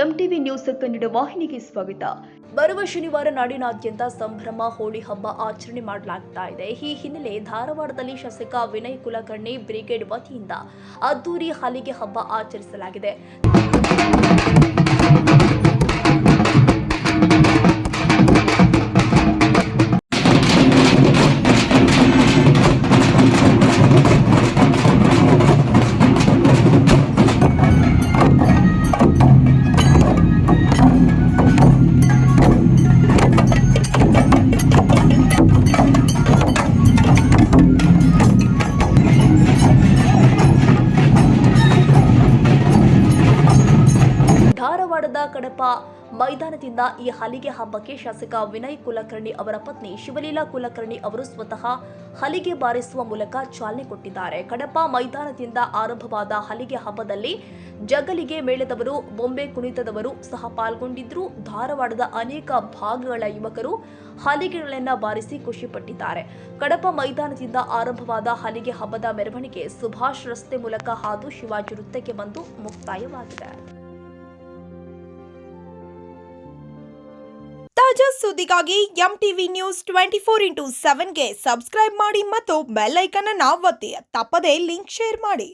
MTV news Kannada ವಾಹಿನಿಗೆ ಸ್ವಾಗತ. ಬರುವ ಶನಿವಾರ ನಾಡಿನಾದ್ಯಂತ ಸಂಭ್ರಮ ಹೋಳಿ ಹಬ್ಬ ಆಚರಣೆ ಮಾಡಲಾಗ್ತಾ ಇದೆ. ಈ ಹಿನ್ನೆಲೆ ಧಾರವಾಡದಲ್ಲಿ ಶಾಸಕ ವಿನಯ್ ಕುಲಕರ್ಣಿ ಬ್ರಿಗೇಡ್ ವತಿಯಿಂದ ಅದ್ದೂರಿ ಹಲಿಗೆ ಹಬ್ಬ ಆಚರಿಸಲಾಗಿದೆ. ಧಾರವಾಡದ ಕಡಪ ಮೈದಾನದಿಂದ ಈ ಹಲಿಗೆ ಹಬ್ಬಕ್ಕೆ ಶಾಸಕ ವಿನಯ್ ಕುಲಕರ್ಣಿ ಅವರ ಪತ್ನಿ ಶಿವಲೀಲಾ ಕುಲಕರ್ಣಿ ಅವರು ಸ್ವತಃ ಹಲಿಗೆ ಬಾರಿಸುವ ಮೂಲಕ ಚಾಲನೆ ಕೊಟ್ಟಿದ್ದಾರೆ. ಕಡಪ ಮೈದಾನದಿಂದ ಆರಂಭವಾದ ಹಲಿಗೆ ಹಬ್ಬದಲ್ಲಿ ಜಗಲಿಗೆ ಮೇಳದವರು, ಬೊಂಬೆ ಕುಣಿತದವರು ಸಹ ಪಾಲ್ಗೊಂಡಿದ್ರು. ಧಾರವಾಡದ ಅನೇಕ ಭಾಗಗಳ ಯುವಕರು ಹಲಿಗೆಗಳನ್ನು ಬಾರಿಸಿ ಖುಷಿಪಟ್ಟಿದ್ದಾರೆ. ಕಡಪ ಮೈದಾನದಿಂದ ಆರಂಭವಾದ ಹಲಿಗೆ ಹಬ್ಬದ ಮೆರವಣಿಗೆ ಸುಭಾಷ್ ರಸ್ತೆ ಮೂಲಕ ಹಾದು ಶಿವಾಜಿ ವೃತ್ತಕ್ಕೆ ಬಂದು ಮುಕ್ತಾಯವಾಗಿದೆ. ತಾಜಾ ಸುದ್ದಿಗಾಗಿ ಎಂಟಿವಿ ನ್ಯೂಸ್ 24x7ಗೆ ಸಬ್ಸ್ಕ್ರೈಬ್ ಮಾಡಿ ಮತ್ತು ಬೆಲ್ ಐಕಾನ್ ಅನ್ನು ಒತ್ತಿ. ತಪ್ಪದೇ ಲಿಂಕ್ ಶೇರ್ ಮಾಡಿ.